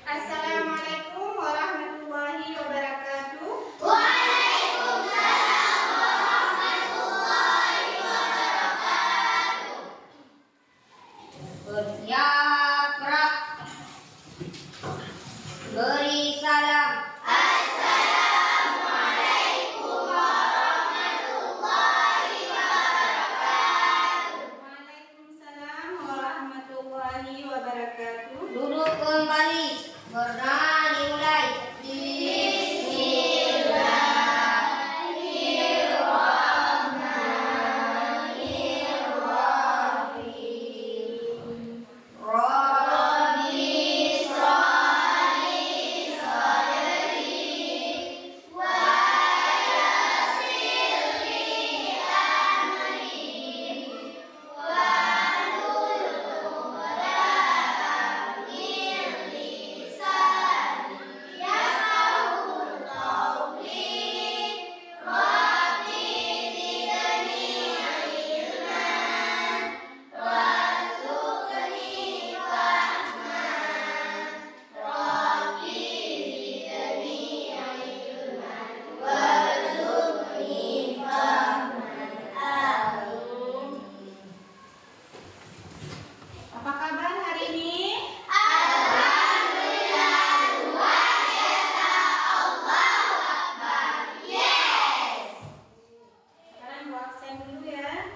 Assalamualaikum warahmatullahi wabarakatuh. Waalaikumsalam warahmatullahi wabarakatuh. Bersiaplah. Beri salam. Assalamualaikum warahmatullahi wabarakatuh. Waalaikumsalam warahmatullahi wabarakatuh. Duduk kembali. Bernyanyi mulai. Bismillahirrahmanirrahim. Rabbi sholli sadri wa yassir li amri wahlul 'uqdatam min lisani yafqahu qawli. Rabbi zidni ilman warzuqni fahman. Rabbi zidni ilman warzuqni fahman. Amin. Apa kabar hari ini? Alhamdulillah, luar biasa. Allahu Akbar. Yes. Sekarang gua absen dulu ya.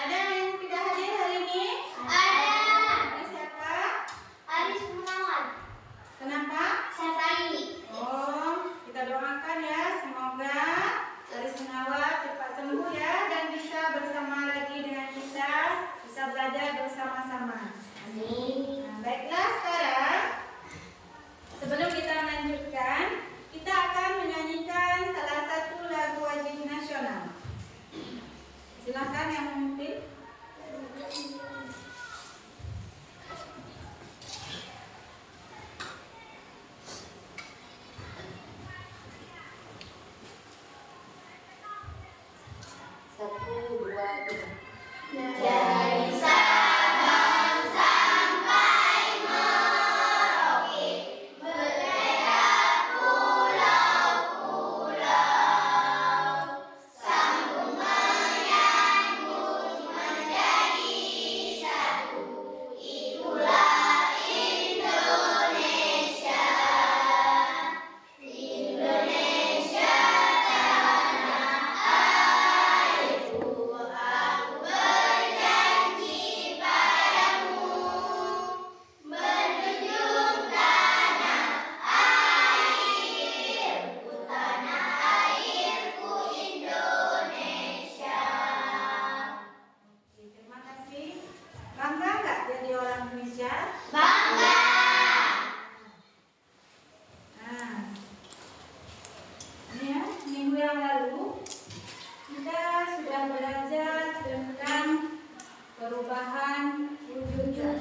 Ada yang tidak hadir hari ini? Ada. Ada siapa? Aris Gunawan. Kenapa? Safaini. Oh, kita doakan ya, semoga Aris Gunawan cepat sembuh ya dan bisa bersama lagi dengan kita, bisa belajar bersama-sama. Amin. Nah, baiklah, sekarang sebelum kita lanjutkan, kita akan menyanyikan salah satu lagu wajib nasional. Silakan yang memimpin. Satu, dua, tiga. Dari Sabang sampai Merauke, beredar pulau-pulau, sambung menyambut menjadi satu. Itulah Indonesia. Indonesia tanah airku. Aku berjanji padamu, menjunjung tanah airku, tanah airku Indonesia. Oke, terima kasih. Bangga nggak jadi orang Indonesia? Bangga. Nah, ini ya, minggu yang lalu kita sudah belajar tentang perubahan wujud zat.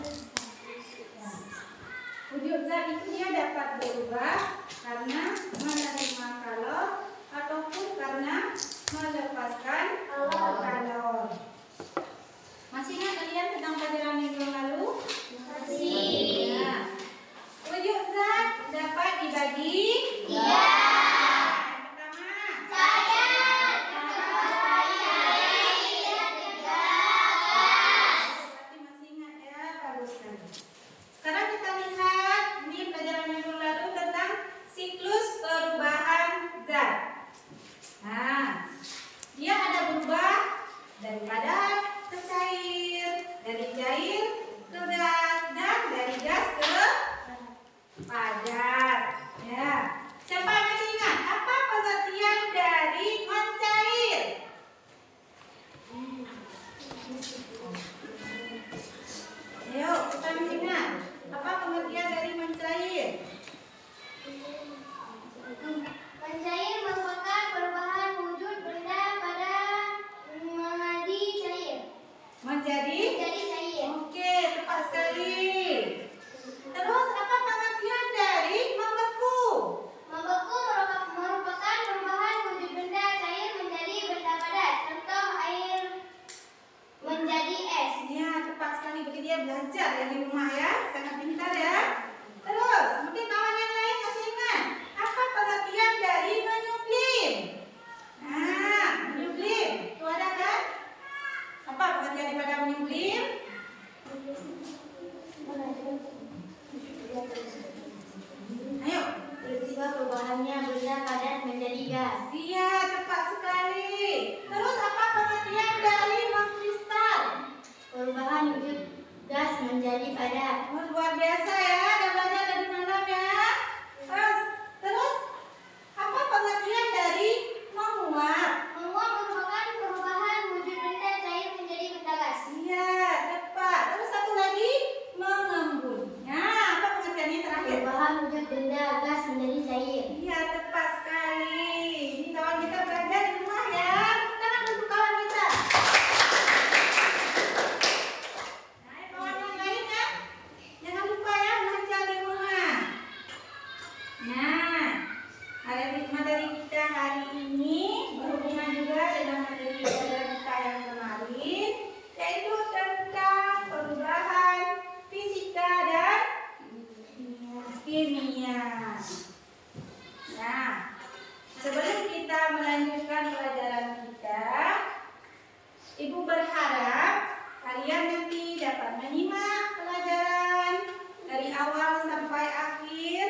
Ya. Wujud zat itu dia dapat berubah karena menerima kalor ataupun karena melepaskan kalor. Masih ingat kalian tentang pelajaran minggu yang lalu? Masih. Ya. Wujud zat dapat dibagi Tiga. Yang pertama, Cair, air, gas. berarti masih ingat ya, bagus sekali. Sekarang kita lihat ini pelajaran minggu lalu tentang siklus perubahan zat. Nah, dia ada berubah dari padat ke cair, dari cair ke gas, dan dari gas ke padat. Ya, siapa yang masih ingat apa pengertian dari mencair? Ayo, kita masih ingat apa pengertian dari mencair? Mencair merupakan perubahan wujud benda pada menjadi cair. Menjadi cair. Oke, tepat sekali. Terus apa pengertian dari membeku? Membeku merupakan perubahan wujud benda cair menjadi benda padat. Contoh air menjadi es. Ya, tepat sekali. Begitu dia belajar ya di rumah ya, sangat pintar ya. menjadi padat. Oh, luar biasa ya, udah belajar dari malam ya. Terus apa pengertian dari menguap? Menguap merupakan perubahan wujud benda cair menjadi benda gas. Iya, tepat. Terus satu lagi, mengembun. Nah, apa pengertiannya terakhir? Perubahan wujud benda gas menjadi cair. Iya, tepat sekali. Ini kawan kita belajar di rumah ya. Tangan untuk kawan kita. Nah, kawan yang lain ya. Jangan lupa ya belajar di rumah. Nah, materi kita hari ini berhubungan juga dengan materi pelajaran kita yang kemarin, yaitu tentang perubahan fisika dan kimia. Nah, sebelum kita melanjutkan pelajaran kita, Ibu berharap kalian nanti dapat menyimak pelajaran dari awal sampai akhir,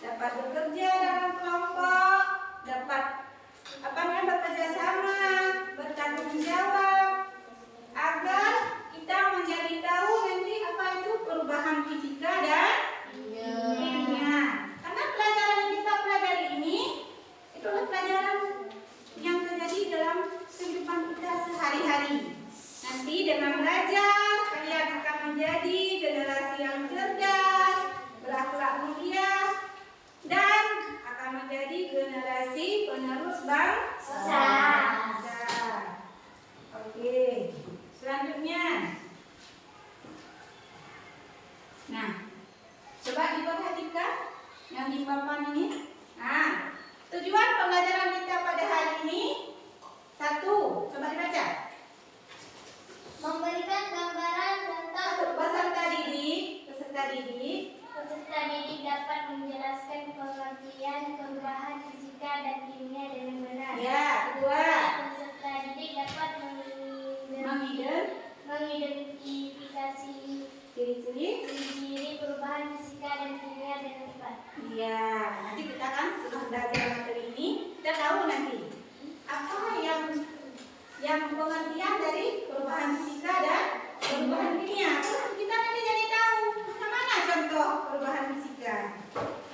dapat bekerja dalam kelompok, dapat bekerja sama, bertanggung jawab, agar kita menjadi tahu nanti apa itu perubahan fisika dan kimia. Karena pelajaran yang kita pelajari ini itulah pelajaran yang terjadi dalam kehidupan kita sehari-hari. Nanti dengan belajar kalian akan menjadi generasi yang cerdas, berakhlak mulia, dan akan menjadi generasi penerus bangsa. Oke, selanjutnya. Nah, coba diperhatikan yang di papan ini. Nah, tujuan pembelajaran kita pada hari ini satu, coba dibaca. Memberikan gambaran tentang Peserta didik. peserta didik dapat menjelaskan pengertian perubahan fisika dan kimia dengan benar. Ya, kedua, Peserta didik dapat mengidentifikasi ciri-ciri perubahan fisika dan kimia dengan tepat. Iya, nanti kita kan setelah belajar materi ini, kita tahu nanti apa yang pengertian dari perubahan fisika dan perubahan kimia. Terus kita nanti jadi tahu mana contoh perubahan fisika.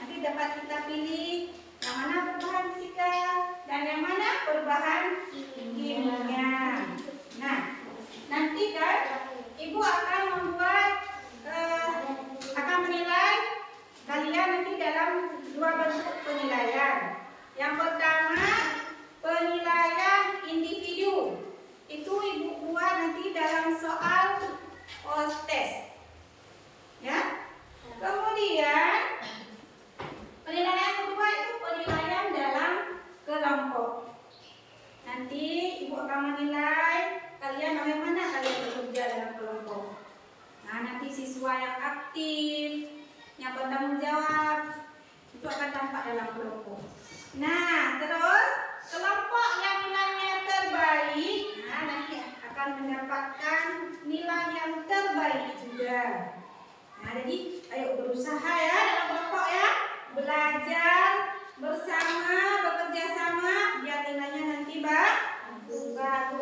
Nanti dapat kita pilih yang mana perubahan fisika dan yang mana perubahan kimia. Nah, nanti kan Ibu akan membuat akan menilai kalian nanti dalam dua bentuk penilaian. Yang pertama, penilaian individu. Itu Ibu buat nanti dalam soal OSTES. Ya. Kemudian penilaian kedua itu penilaian dalam kelompok. Nanti Ibu akan menilai kalian bagaimana kalian bekerja dalam kelompok. Nah, nanti siswa yang aktif, yang bertanggung jawab, itu akan tampak dalam kelompok. Nah, terus kelompok yang nilainya terbaik, nah nanti akan mendapatkan nilai yang terbaik juga. Nah, jadi ayo berusaha ya dalam kelompok ya, belajar bersama, bekerja sama, biar nilainya nanti bagus.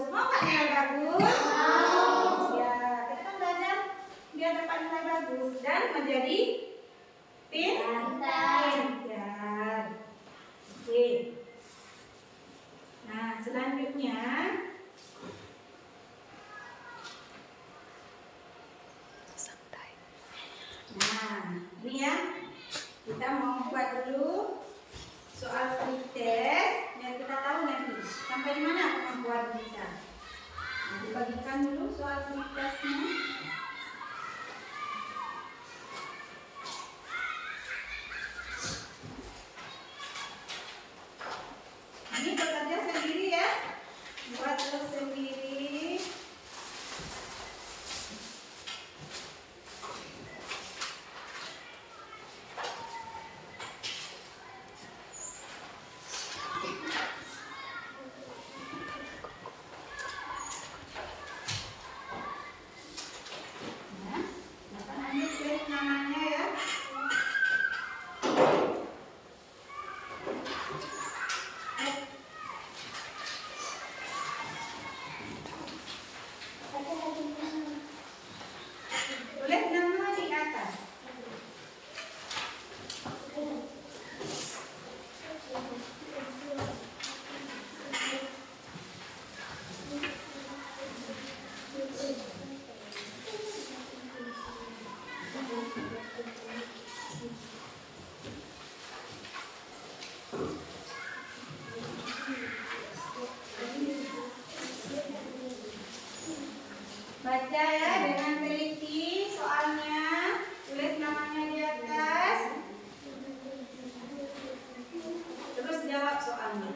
Mau nggak nilai bagus? Mau. Ya, kita kan belajar biar dapat nilai bagus dan menjadi pintar. Oke. Nah, selanjutnya ini ya. Kita mau buat dulu soal pretest biar kita tahu nanti sampai di mana kemampuan kita. Nah, dibagikan dulu soal pretestnya. Ini bekerja sendiri ya, buat terus sendiri. Baca ya dengan teliti soalnya, tulis namanya di atas, terus jawab soalnya.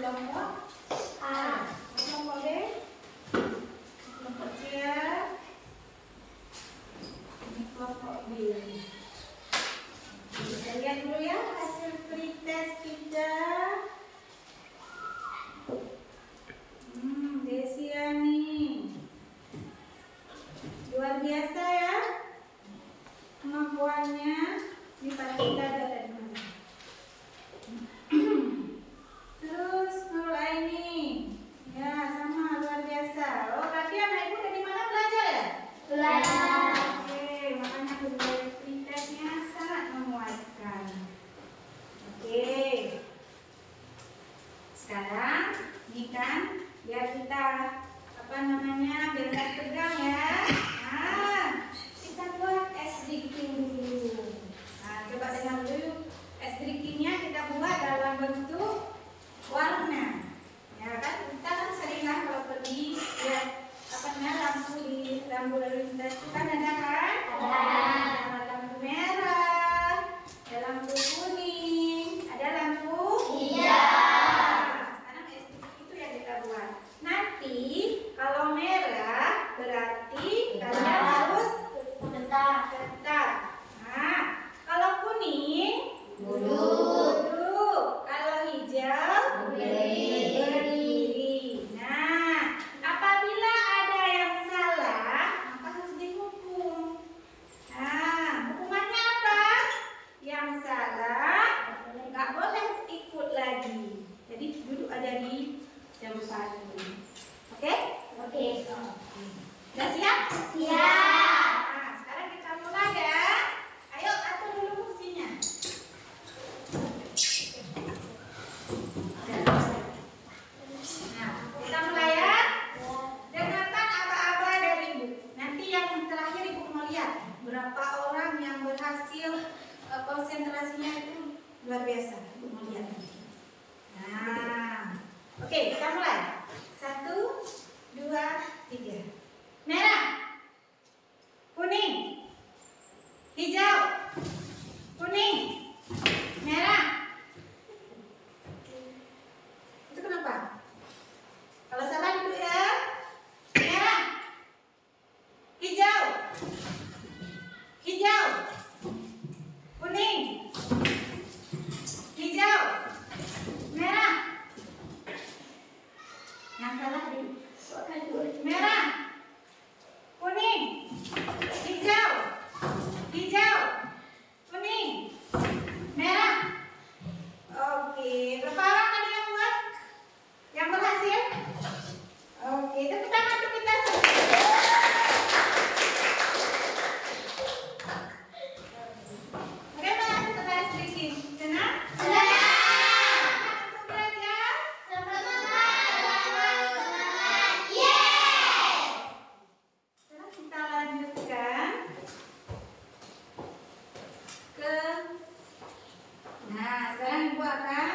kelompok A. Kelompok B. Kelompok C ya. Ini kelompok B. Kita lihat dulu ya hasil pretest kita. Desiani. Luar biasa ya kemampuannya. Ini pasti kita ada dari mana. Terus Nurul Aini. Ya sama luar biasa. Oh tadi anak ibu dari mana belajar ya? Belajar. Oke, makanya kedua pretestnya sangat memuaskan. Oke. Sekarang ini kan biar kita biar nggak tegang ya. Nah, kita buat es drinking dulu. Nah, coba dengar dulu. Es drinkingnya kita buat dalam bentuk warna. Ya kan, kita kan sering lah kalau pergi lihat lampu lalu lintas itu kan ada kan? Ada lampu merah, ada lampu kuning, ada lampu hijau. Sekarang es drinking itu yang kita buat. Nanti kalau merah berarti kalian harus tetap. Nah, kalau kuning duduk. Kalau hijau berdiri. Nah, apabila ada yang salah, maka harus dihukum. Nah, hukumannya apa? Yang salah nggak boleh ikut lagi. Jadi duduk aja di jam 1. Oke? Oke. Udah siap? Siap. Nah, sekarang kita mulai ya. Ayo atur dulu kursinya. Nah, kita mulai ya. Dengarkan aba-aba dari Ibu. Nanti yang terakhir Ibu mau lihat berapa orang yang berhasil konsentrasinya itu luar biasa. Ibu mau lihat. Nah, oke, kita mulai. 1, 2, 3. Merah, kuning, hijau, kuning, merah. Itu kenapa? Kalau salah dulu ya. Merah, hijau, hijau, kuning, hijau, merah. Yang salah dulu. Merah, kuning, hijau, hijau, kuning, merah. Oke, berapa orang tadi yang buat? Yang berhasil? Oke, tepuk tangan untuk kita semua. Bagaimana untuk es drinking? Senang? Untuk belajar? Sekarang kita lanjutkan ke. Nah, sekarang Ibu akan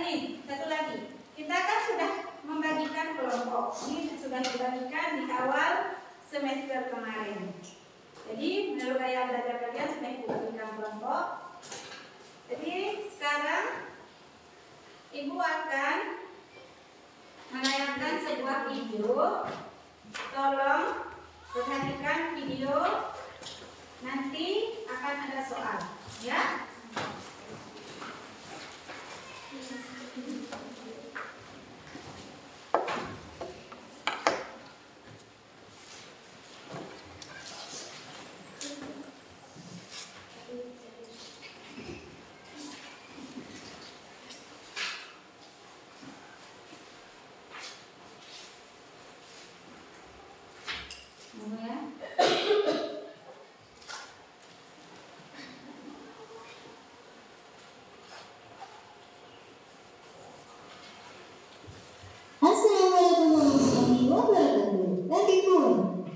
ini satu lagi. Kita kan sudah membagikan kelompok. Ini sudah dibagikan di awal semester kemarin. Jadi menurut gaya belajar kalian sudah Ibu bagikan kelompok. Jadi sekarang Ibu akan menayangkan sebuah video. Tolong perhatikan video. Nanti akan ada soal, ya. Assalamualaikum warahmatullahi wabarakatuh.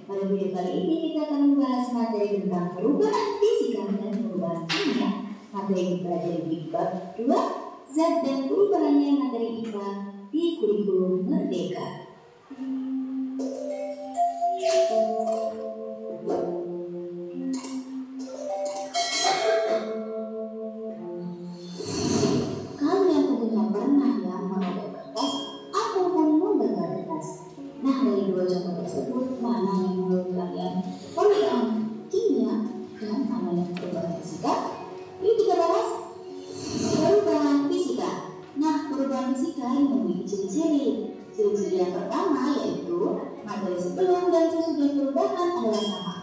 Pada video kali ini kita akan membahas materi tentang perubahan fisika dan perubahan kimia. Materi dipelajari di bab 2, zat dan perubahannya materi IPA di kurikulum Merdeka. Kalian tentunya pernah ya Ciri-ciri yang pertama yaitu materi sebelum dan sesudah perubahan adalah sama.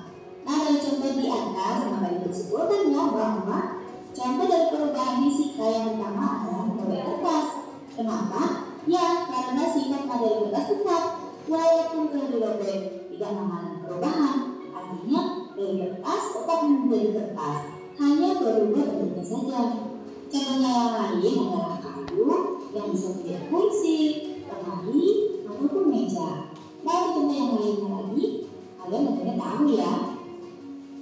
Nah, dari contoh di atas maka disebutkan ya bahwa contoh dari perubahan fisika yang pertama adalah materi kertas. Kenapa? Ya, karena sifat materi kertas tetap walaupun telah dirobek, tidak mengalami perubahan. Artinya dari kertas tetap menjadi kertas, hanya berubah bentuknya saja. Contohnya yang lain adalah kayu yang bisa menjadi kursi, lemari, ataupun meja. Nah, contoh yang lainnya lagi, kalian tentunya tahu ya.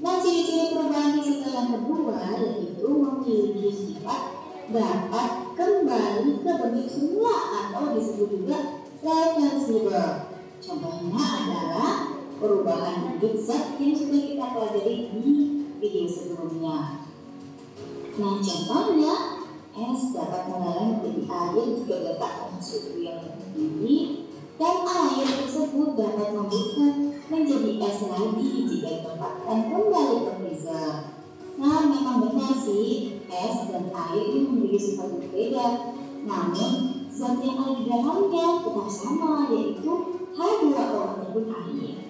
Nah, ciri-ciri perubahan fisika yang kedua yaitu memiliki sifat dapat kembali ke bentuk semula atau disebut juga reversible. Contohnya adalah perubahan bentuk zat yang sudah kita pelajari di video sebelumnya. Nah, contohnya es dapat mengalir menjadi air jika diletakkan suhu yang lebih tinggi, dan air tersebut dapat membeku menjadi es lagi jika ditempatkan kembali ke freezer. Nah, memang benar sih, es dan air ini memiliki sifat berbeda, namun zat yang ada di dalamnya tetap sama, yaitu H2O ataupun air.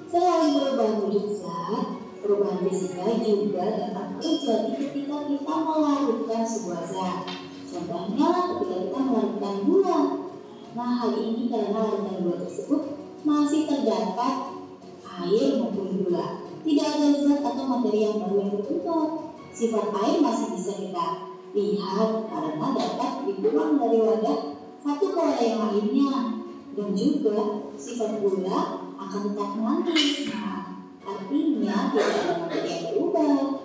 Selain perubahan wujud zat, perubahan fisika juga dapat terjadi ketika kita melarutkan sebuah zat. Contohnya ketika kita melarutkan gula. Nah, hal ini karena larutan gula tersebut masih terdapat air maupun gula. Tidak ada zat atau materi yang baru yang terbentuk. Sifat air masih bisa kita lihat karena dapat dibuang dari wadah satu ke wadah yang lainnya. Dan juga sifat gula akan tetap manis. Nah, artinya tidak ada materi yang berubah.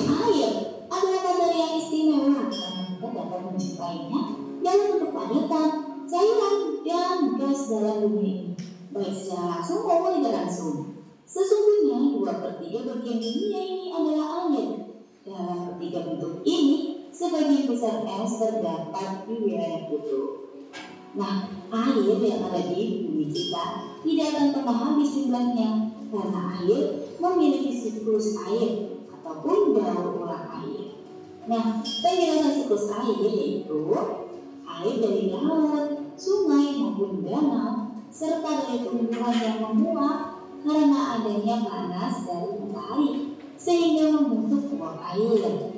Air adalah materi yang istimewa karena kita dapat menjumpainya dalam bentuk padatan, cairan, dan gas dalam bumi ini, baik secara langsung maupun tidak langsung. Sesungguhnya 2/3 bagian dunia ini adalah air. Dalam ketiga bentuk ini, sebagian besar es terdapat di wilayah kutub. Nah, air yang ada di bumi kita tidak akan pernah habis jumlahnya karena air memiliki siklus air ataupun daur ulang air. Nah, penjelasan siklus air yaitu air dari laut, sungai maupun danau, serta dari tumbuhan yang menguap karena adanya panas dari matahari sehingga membentuk uap air.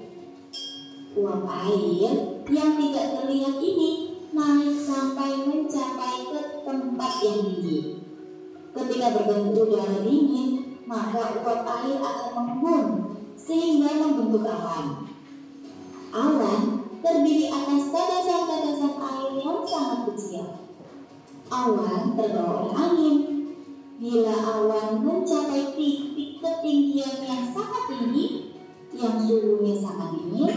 Uap air yang tidak terlihat ini naik sampai mencapai ke tempat yang tinggi. Ketika bertemu udara dingin, maka uap air akan mengembun sehingga membentuk awan. Awan terdiri atas tetesan-tetesan air yang sangat kecil. Awan terbawa oleh angin. Bila awan mencapai titik ketinggian yang sangat tinggi, yang suhunya sangat dingin,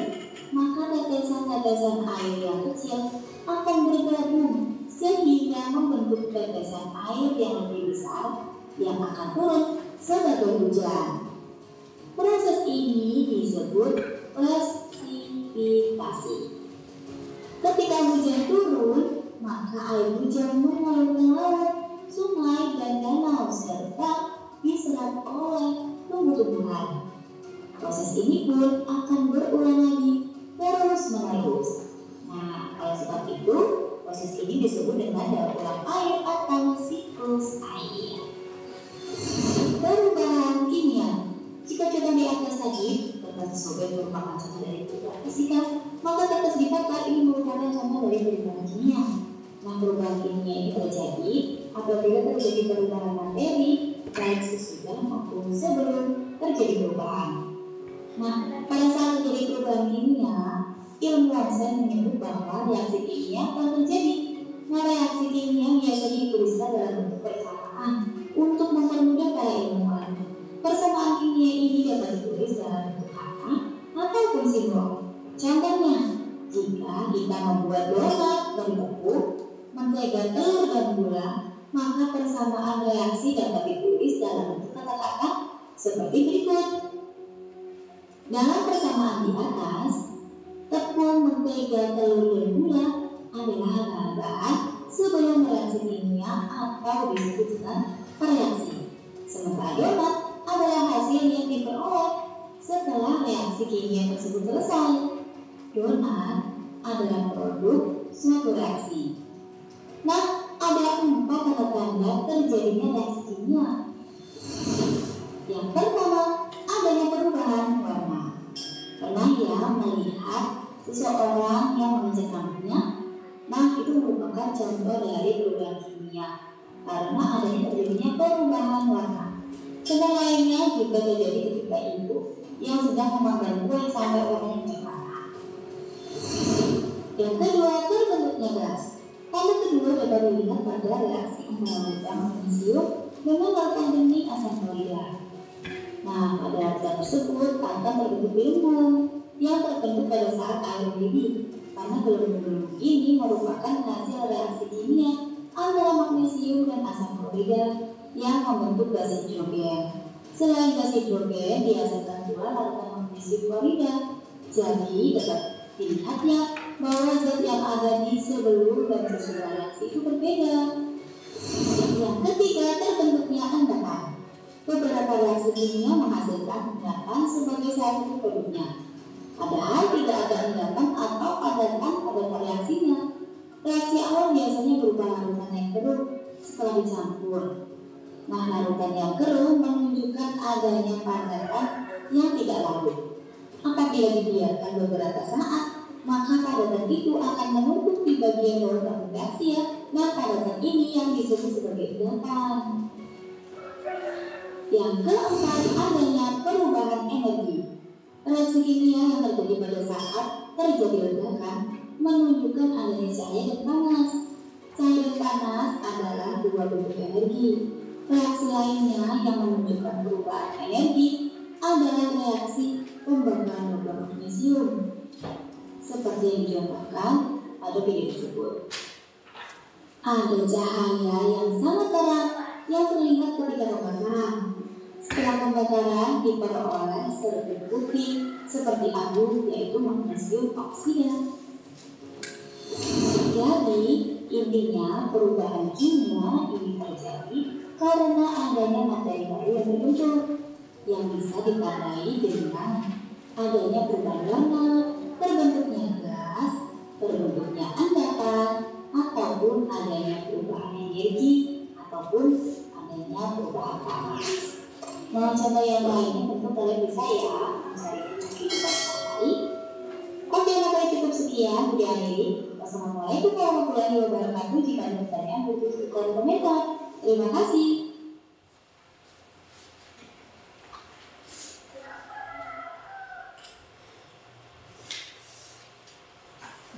maka tetesan-tetesan air yang kecil akan bergabung sehingga membentuk tetesan air yang lebih besar yang akan turun sebagai hujan. Proses ini disebut presipitasi. Ketika hujan turun, maka air hujan mengalir ke laut, sungai, dan danau serta diserap oleh tumbuh-tumbuhan. Proses ini pun akan berulang lagi terus-menerus. Nah, oleh sebab itu, proses ini disebut dengan daur ulang air atau siklus air. Perubahan kimia. Jika contoh di atas tadi, kertas disobek merupakan contoh dari perubahan fisika, maka kertas dibakar ini merupakan contoh dari perubahan kimia. Nah, perubahan kimia ini terjadi apabila terjadi perubahan materi, baik sesudah maupun sebelum terjadi perubahan. Nah, pada saat terjadi perubahan kimia, ilmuwan sains menyebut bahwa reaksi kimia akan terjadi. Nah, reaksi kimia biasanya dituliskan dalam bentuk persamaan untuk mempermudah para ilmuwan. Persamaan kimia ini dapat ditulis dalam bentuk kata ataupun simbol. Contohnya, jika kita membuat donat dari tepung, mentega, telur, dan gula, maka persamaan reaksi dapat ditulis dalam bentuk kata-kata seperti berikut. Dalam persamaan di atas, tepung, mentega, telur, dan gula adalah bahan-bahan sebelum reaksi kimia atau disebut dengan reaksi. Sementara donat adalah hasil yang diperoleh setelah reaksi kimia tersebut selesai. Donat adalah produk suatu reaksi. Nah, ada 4 tanda-tanda terjadinya reaksi kimia. Yang pertama, adanya perubahan warna. Pernah ya melihat seseorang yang mengecek rambutnya? Nah, itu merupakan contoh dari perubahan kimia karena adanya terjadinya perubahan warna. Contoh lainnya juga terjadi ketika ibu yang sedang memanggang kue sampai warnanya merah. Yang kedua, terbentuknya gas. Tanda kedua dapat dilihat pada reaksi antara magnesium dengan larvan bening asam klorida. Nah, pada larva tersebut akan terbentuk gelembung yang terbentuk pada saat air mendidih. Karena gelembung ini merupakan hasil reaksi kimia antara magnesium dan asam klorida yang membentuk gas hidrogen. Selain gas hidrogen dihasilkan pula larva magnesium klorida. Jadi dapat dilihat ya bahwa zat yang ada di sebelum dan sesudah reaksi itu berbeda. Yang ketiga, terbentuknya endapan. Beberapa reaksi kimia menghasilkan endapan sebagai salah satu produknya. Padahal tidak ada endapan atau padatan pada reaksinya. Reaksi awal biasanya berupa larutan yang keruh setelah dicampur. Nah, larutan yang keruh menunjukkan adanya padatan yang tidak larut. Apabila dibiarkan beberapa saat, maka padatan itu akan menumpuk di bagian bawah tabung reaksi ya. Nah, padatan ini yang disebut sebagai endapan. Yang keempat, adanya perubahan energi. Reaksi kimia yang terjadi pada saat terjadi ledakan menunjukkan adanya cahaya dan panas. Cahaya dan panas adalah dua bentuk energi. Reaksi lainnya yang menunjukkan perubahan energi adalah reaksi pembakaran logam magnesium, seperti yang dicontohkan pada video tersebut. Ada cahaya yang sangat terang yang terlihat ketika pembakaran. Setelah pembakaran diperoleh serbuk putih seperti abu, yaitu magnesium oksida. Jadi intinya perubahan kimia ini terjadi karena adanya materi baru yang terbentuk, yang bisa ditandai dengan adanya perubahan warna, terbentuknya gas, terbentuknya endapan, ataupun adanya perubahan energi, ataupun adanya perubahan panas. Nah, contoh yang lainnya tentu kalian bisa ya mencari di hari. Oke, maka cukup sekian video ini. Wassalamualaikum warahmatullahi wabarakatuh. Jika ada pertanyaan, butuh di kolom komentar. Terima kasih.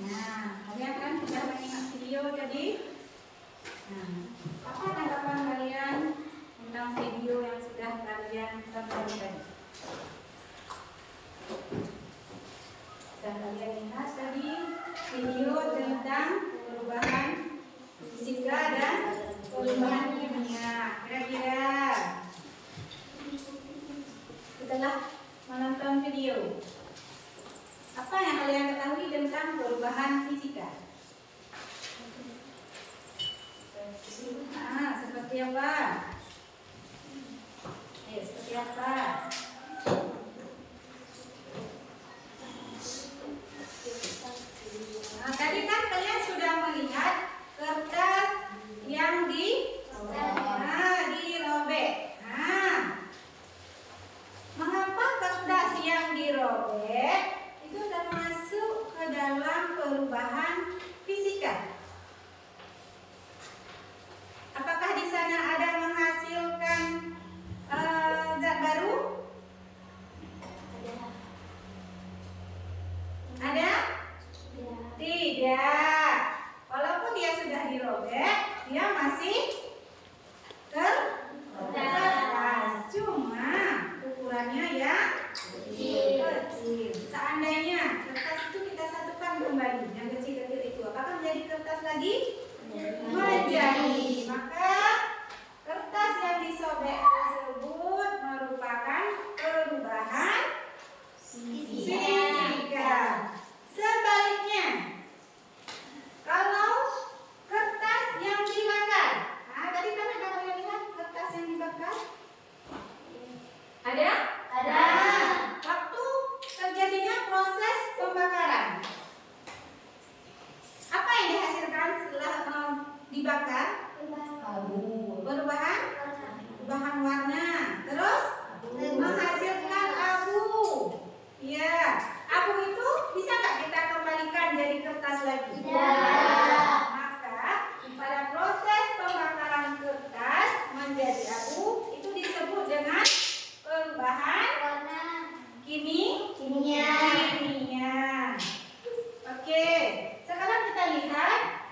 Nah, kalian kan sudah menyimak video tadi. Nah, apa tanggapan kalian tentang video yang sudah kalian tonton tadi? Sudah kalian lihat tadi video tentang perubahan fisika dan perubahan kimia. Kira-kira setelah menonton video, apa yang kalian ketahui tentang perubahan fisika? Seperti apa? Seperti apa? Nah, tadi kan kalian sudah melihat kertas yang dirobek. Nah, mengapa kertas yang dirobek itu termasuk ke dalam perubahan fisika? Apakah di sana ada menghasilkan zat baru? Ada? Tidak. Walaupun dia sudah dirobek, dia masih kertas. Cuma ukurannya ya kecil. Seandainya kertas itu kita satukan kembali, yang kecil-kecil itu, apakah menjadi kertas lagi? Menjadi. Maka kertas yang disobek tersebut merupakan perubahan fisika. Sebaliknya, kalau kertas yang dibakar, nah tadi kan ada kalian lihat kertas yang dibakar? Ada? Ada. Waktu terjadinya proses pembakaran, apa yang dihasilkan setelah dibakar? Tahu itu bisa nggak kita kembalikan jadi kertas lagi? Tidak. Maka pada proses pembakaran kertas menjadi abu itu disebut dengan perubahan Warna kimia. Oke, sekarang kita lihat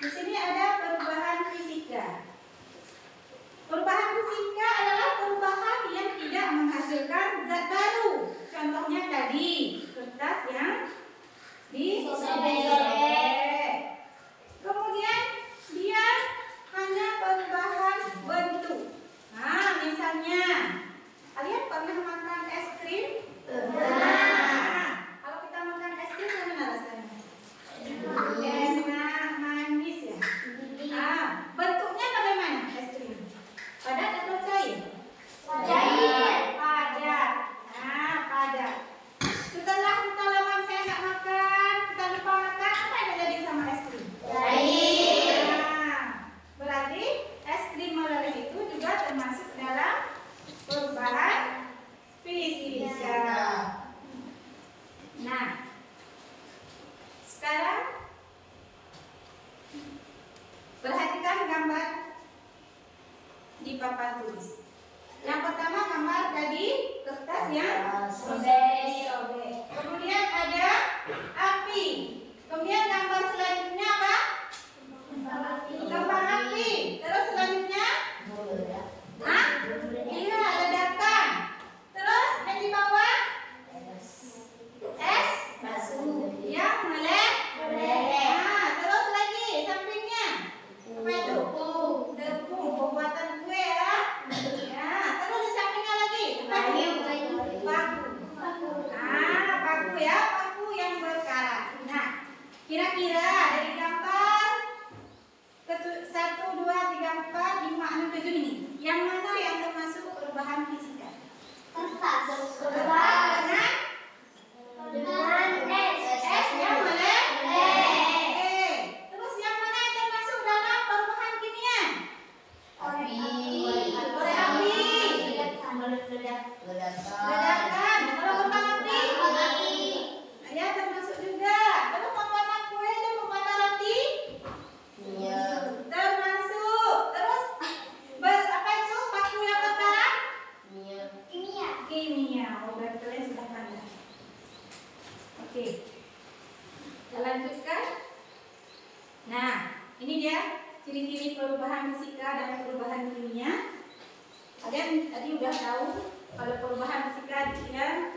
di sini ada perubahan fisika. Perubahan fisika adalah perubahan yang tidak menghasilkan zat baru. Contohnya tadi kertas yang disobek. Kemudian dia hanya perubahan bentuk. Nah, misalnya kalian pernah makan es krim? Nah, kalau kita makan es krim gimana rasanya? Enak, manis ya. Bentuknya bagaimana es krim? Padat atau cair? Padat. Nah, padat. Setelah kita lama saya nggak makan, kita lupa makan, apa yang terjadi sama es krim? Nah, berarti es krim meleleh itu juga termasuk dalam perubahan fisika. Nah, sekarang perhatikan gambar di papan tulis. Yang pertama gambar tadi kertas yang sobek. Kemudian ada api. Kemudian gambar selanjutnya apa? Kembang api. Terus selanjutnya? Iya, ledakan. Terus yang di bawah? Es yang meleleh. Nah, terus lagi sampingnya. Apa itu? Tepung pembuatan kue ya. Ya, terus di sampingnya lagi. Paku. Paku ya, paku yang berkarat. Nah, kira-kira dari gambar 1, 2, 3, 4, 5, 6, 7 ini, yang mana yang termasuk perubahan fisika? Es yang meleleh. Terus yang mana yang termasuk dalam perubahan kimia? Oleh api. Ledakan. Kalau kembang api? Ya, termasuk juga. Terus pembuatan kue dan pembuatan roti? Termasuk. Terus apa itu paku yang berkarat? Kimia. Berarti kalian sudah pandai. Oke. Kita lanjutkan. Nah, ini dia ciri-ciri perubahan fisika dan perubahan kimia. Kalian tadi udah tahu kalau perubahan fisika dia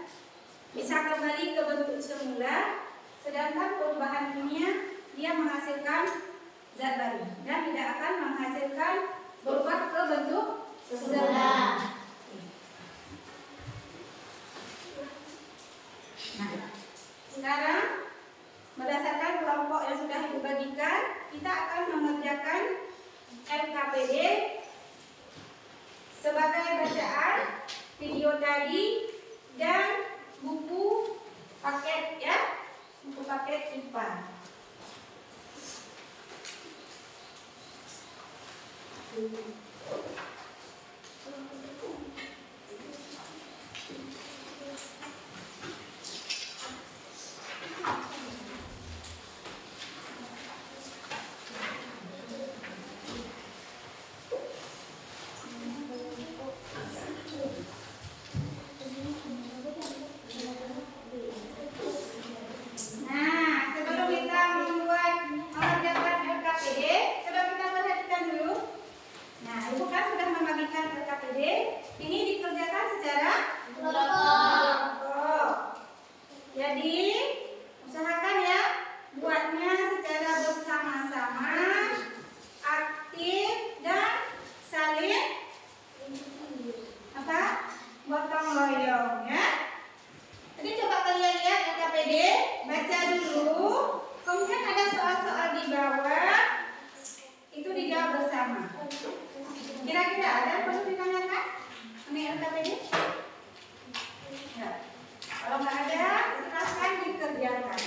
bisa kembali ke bentuk semula, sedangkan perubahan kimia dia menghasilkan zat baru dan tidak akan menghasilkan berubah ke bentuk semula. Nah, sekarang berdasarkan kelompok yang sudah Ibu bagikan, kita akan mengerjakan LKPD sebagai bacaan video tadi dan buku paket ya, buku paket IPA. Kira-kira ada yang perlu ditanyakan mengenai LKPD? Ya. Kalau nggak ada, silahkan dikerjakan.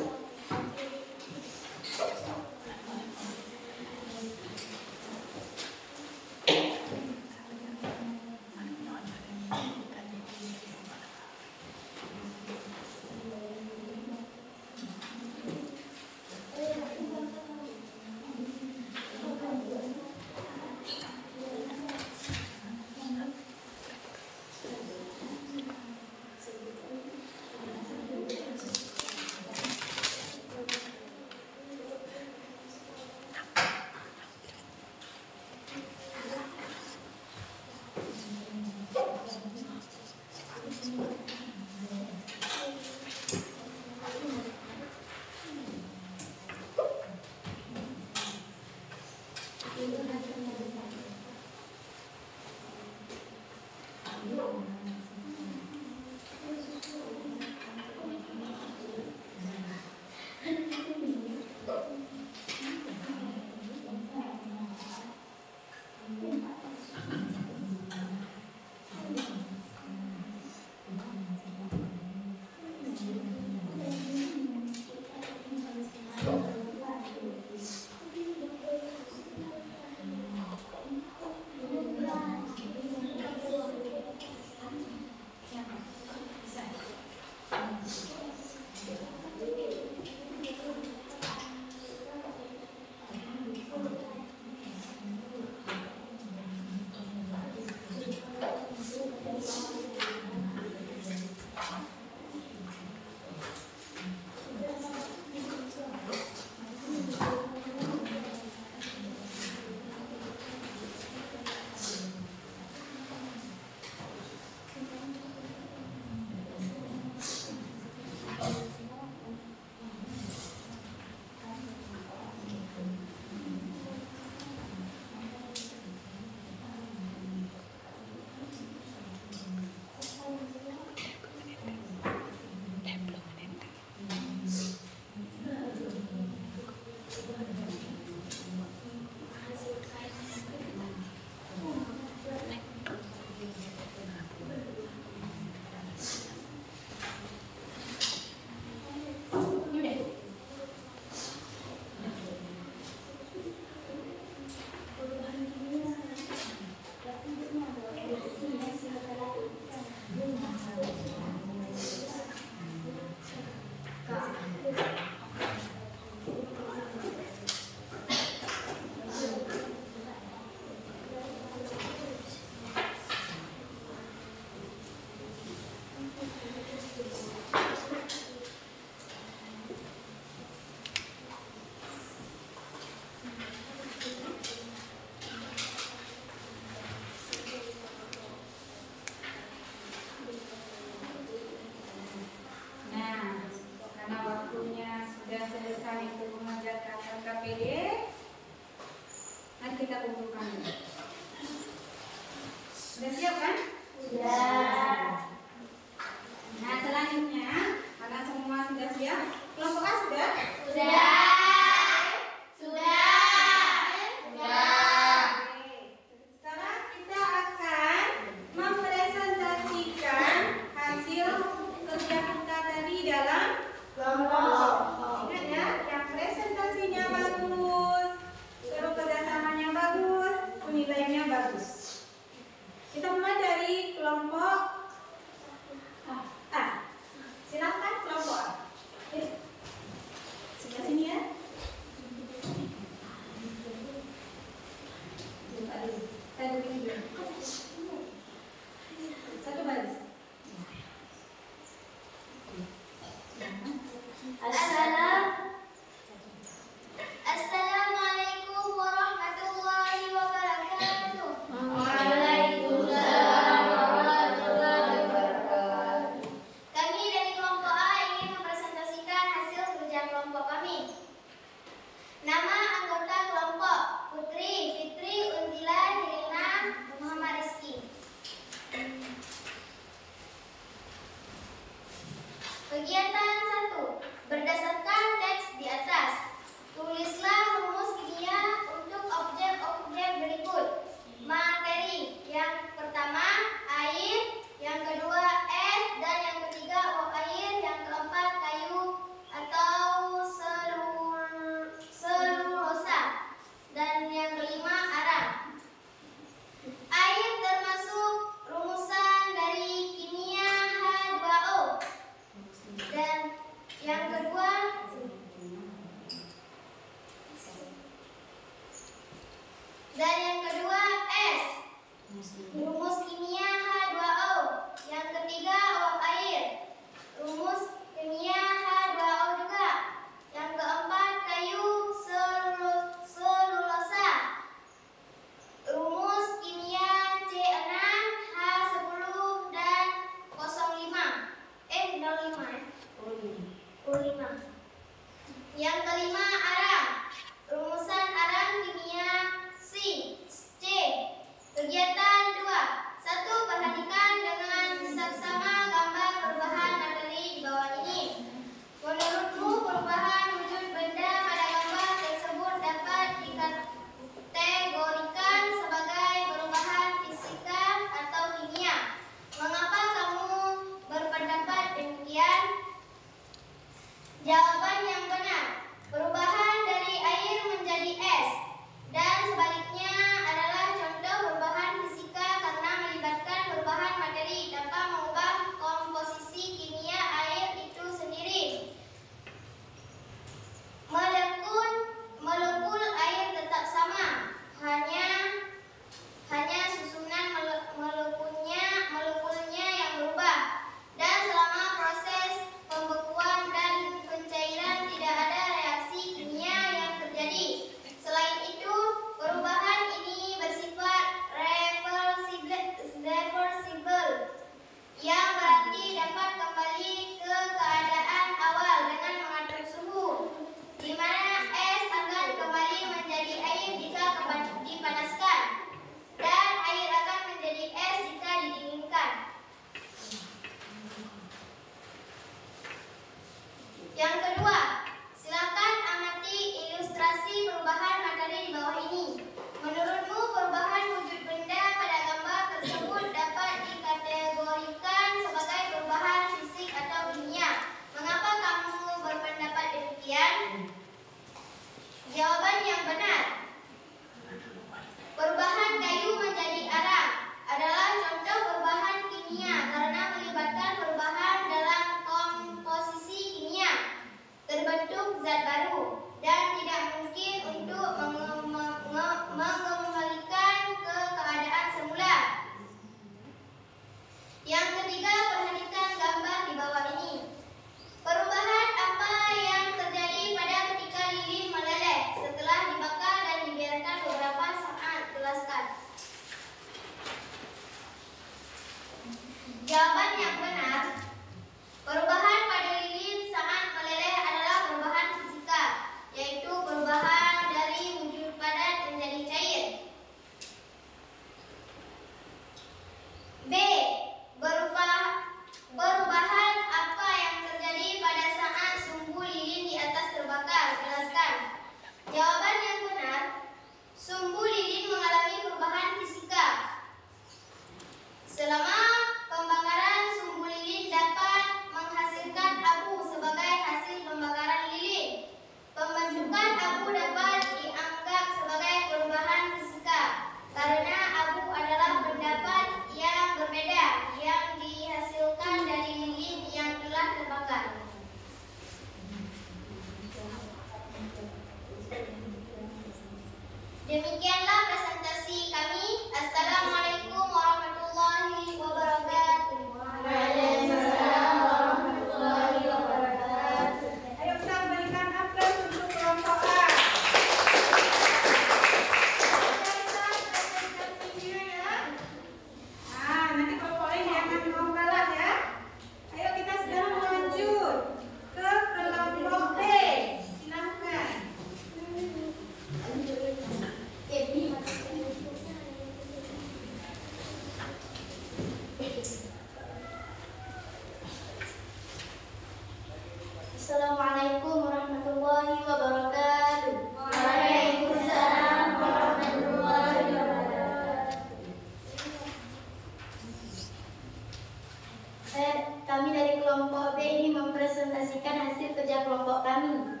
Kami dari kelompok B ini mempresentasikan hasil kerja kelompok kami.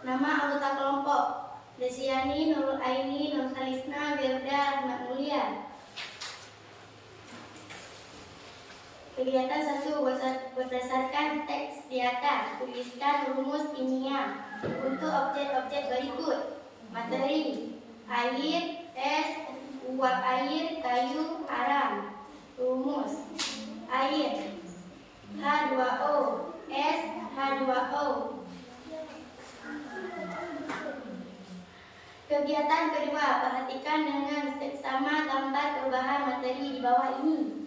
Nama anggota kelompok: Desiani, Nurul Aini, Nur Khalisna, Gerda, Ahmad Mulia. Kegiatan 1, berdasarkan teks di atas, tuliskan rumus kimia untuk objek-objek berikut: materi, air, es, uap air, kayu, arang. Rumus: air H2O, es H2O. Kegiatan kedua, perhatikan dengan seksama gambar perubahan materi di bawah ini.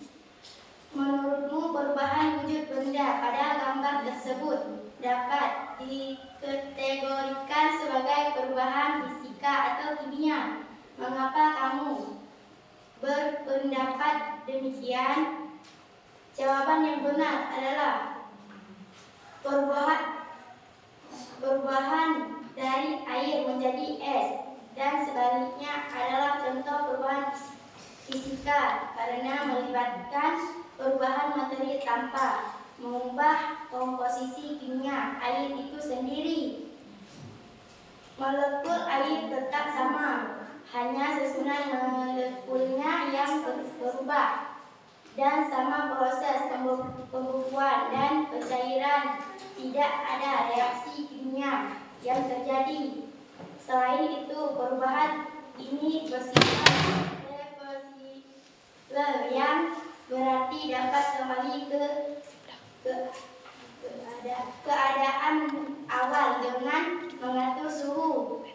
Menurutmu perubahan wujud benda pada gambar tersebut dapat dikategorikan sebagai perubahan fisika atau kimia. Mengapa kamu berpendapat demikian? Jawaban yang benar adalah perubahan dari air menjadi es dan sebaliknya adalah contoh perubahan fisika karena melibatkan perubahan materi tanpa mengubah komposisi kimia air itu sendiri. Molekul air tetap sama, hanya susunan molekulnya yang berubah. Dan sama proses pembukuan dan pencairan, tidak ada reaksi kimia yang terjadi. Selain itu, perubahan ini bersifat reversible yang berarti dapat kembali ke keadaan awal dengan mengatur suhu,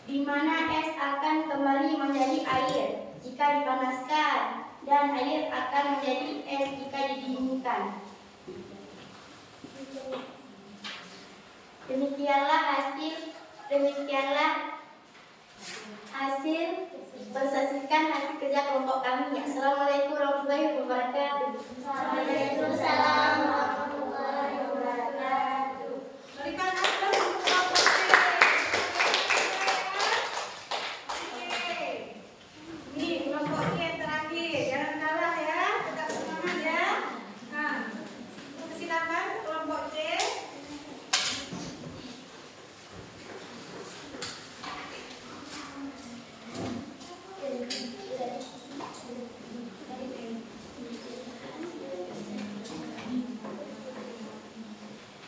di mana es akan kembali menjadi air jika dipanaskan dan air akan menjadi es jika didinginkan. Demikianlah hasil presentasikan hasil kerja kelompok kami. Assalamualaikum warahmatullahi wabarakatuh. Waalaikumsalam warahmatullahi wabarakatuh. Berikan aplaus untuk kelompok C. Oke. Ini kelompok C yang terakhir. Jangan kalah ya, tetap semangat ya. Nah, silakan kelompok C.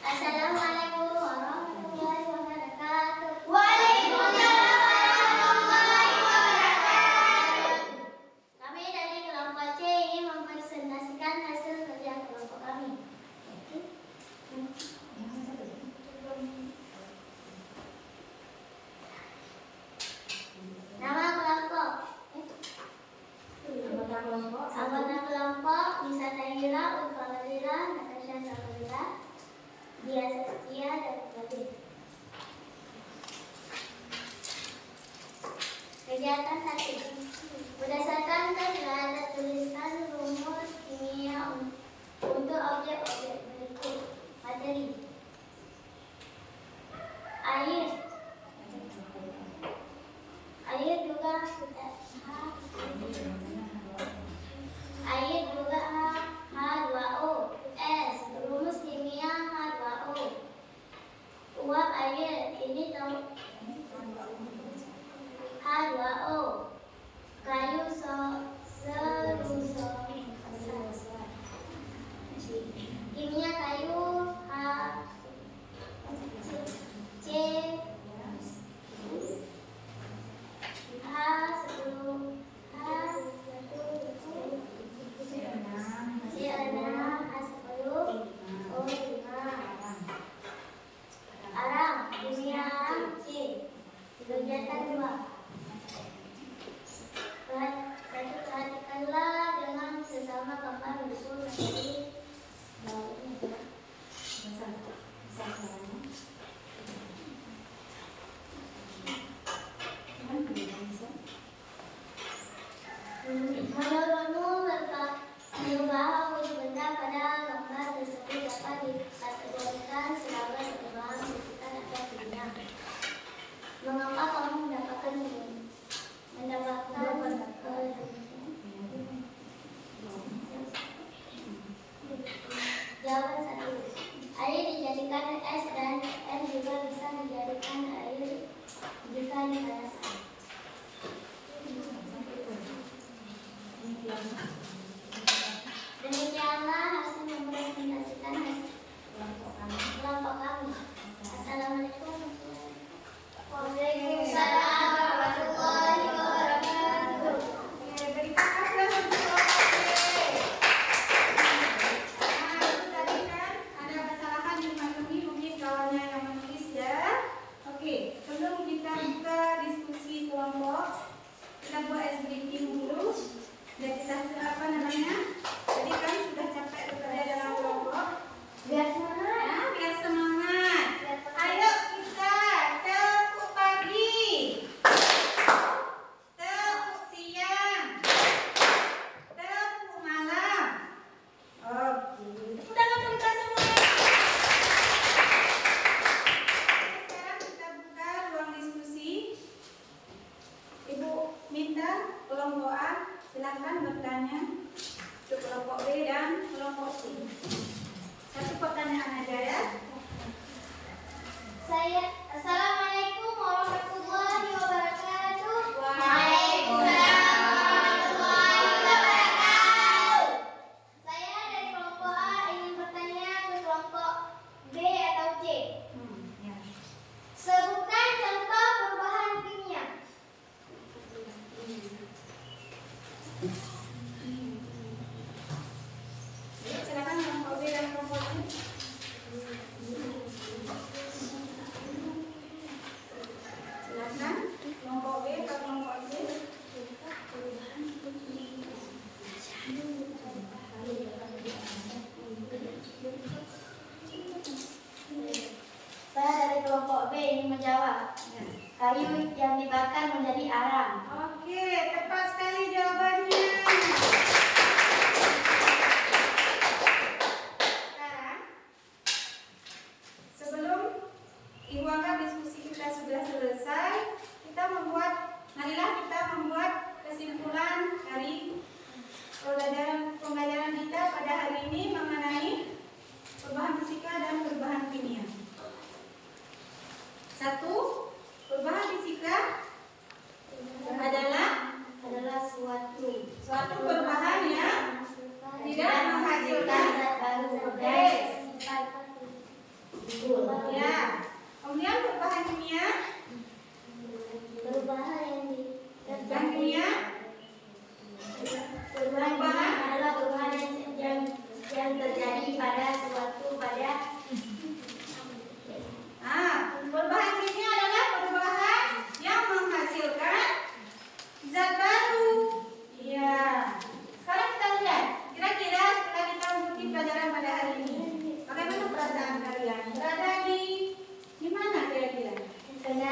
Assalamualaikum warahmatullahi wabarakatuh. Waalaikumsalam warahmatullahi wabarakatuh. Kami dari kelompok C ingin mempresentasikan hasil kerja kelompok kami. Nama kelompok: anggota kelompok Nisa Tahira, Ulfa Fadila, Natasha Safira, Dia Setia, dan Fadil. Kegiatan 1, berdasarkan tes ada tuliskan rumus kimia untuk objek-objek berikut. Materi: air juga H2O, es, rumus kimia H2O. Uap air ini H2O, kayu kimia kayu arang, kimia arang C. Kegiatan 2, perhatikanlah dengan sesama gambar mendukung materi bawah ini. Menurutmu perubahan wujud benda pada gambar tersebut dapat dikategorikan sebagai perubahan fisika atau kimia. Mengapa kamu mendapatkan Kelompok kami. Assalamualaikum. Waalaikumsalam warahmatullahi wabarakatuh. Oke, beri kakaklah untuk kelompok B. Nah, itu tadi kan ada kesalahan di Makemi, mungkin kawannya yang menulis ya. Oke, sebelum kita buka diskusi kelompok, kita buat ice breaking dulu. Dan kita apa namanya? Jadi kan sudah capek bekerja dalam kelompok. Biar semangat. Nah, biar semangat. Ayo kita tepuk pagi, tepuk siang, tepuk malam. Oke, tepuk tangan untuk kita semua. Sekarang kita buka ruang diskusi. Ibu minta kelompok A silakan bertanya untuk kelompok B dan kelompok C. Satu pertanyaan aja ya. Assalamualaikum warahmatullahi wabarakatuh. Waalaikumsalam warahmatullahi wabarakatuh. Saya dari kelompok A ingin bertanya ke kelompok B atau C. Ya. Sebutkan contoh perubahan kimia. Yuk, silakan kelompok B dan kelompok C. Silakan kelompok B atau kelompok C. Saya dari kelompok B ingin menjawab. Ya. Kayu yang dibakar menjadi arang. Oke, tepat sekali jawabannya. Sekarang, sebelum Ibu anggap diskusi kita sudah selesai, marilah kita membuat kesimpulan dari pembelajaran kita pada hari ini mengenai perubahan fisika dan perubahan kimia. 1. Perubahan fisika adalah suatu perubahan yang tidak menghasilkan zat baru. Oke. Ya. Kemudian perubahan kimia Perubahan yang Perubahan adalah perubahan yang terjadi pada perubahan kimia adalah perubahan yang menghasilkan zat baru. Iya. Sekarang kita lihat, kira-kira setelah kita mengikuti pelajaran pada hari ini, bagaimana perasaan kalian? Berada di mana kira-kira? Karena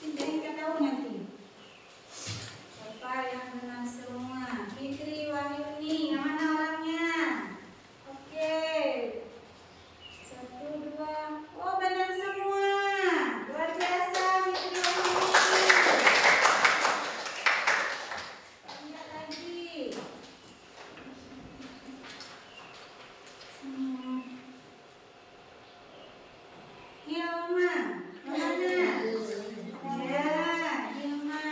Pindahin ke tahu nanti. Siapa yang benar semua? Fitri, Wahyuni, yang mana orangnya? Oke. 1, 2. Oh, benar semua. Luar biasa, Fitri, Wahyuni. Lihat lagi. Hilma, mana? Ya, Hilma.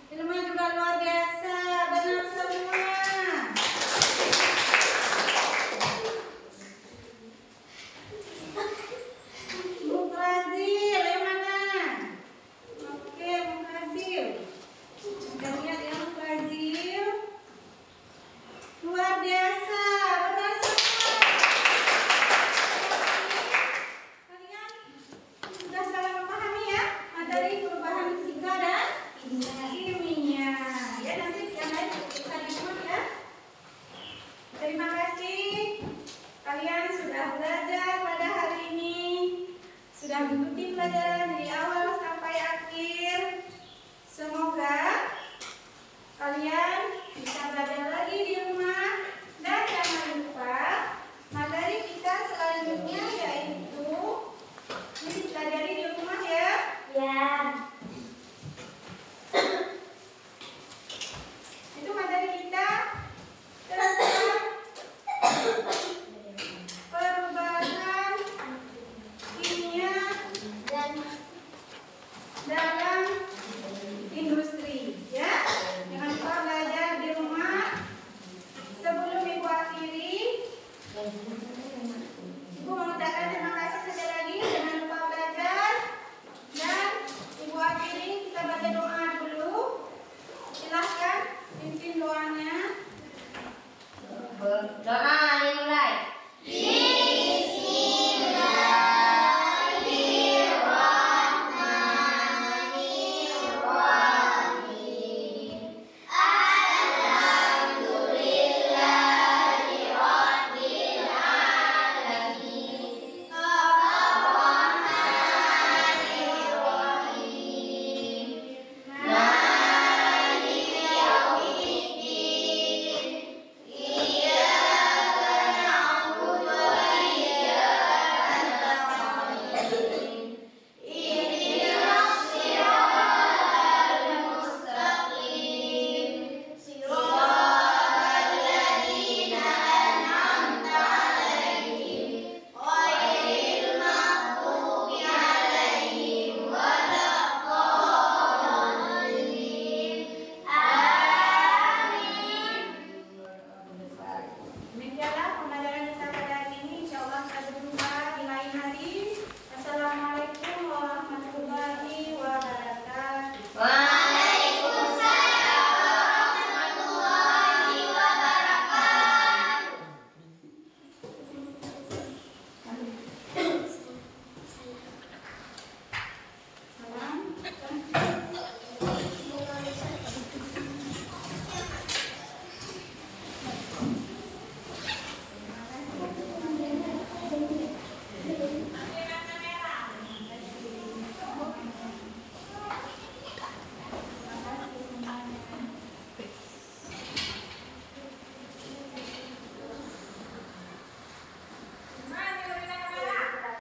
Hilma juga luar biasa, benar semua. Mukrazil, yang mana? Oke, Mukrazil. Kita lihat ya Mukrazil. Luar biasa, benar semua. Kalian sudah salah memahami ya materi perubahan fisika dan kimia. Ya, nanti yang lain bisa dibuat ya. Terima kasih. Kalian sudah belajar pada hari ini. Sudah mengikuti pelajaran dari awal sampai akhir. Semoga kalian bisa belajar lagi di rumah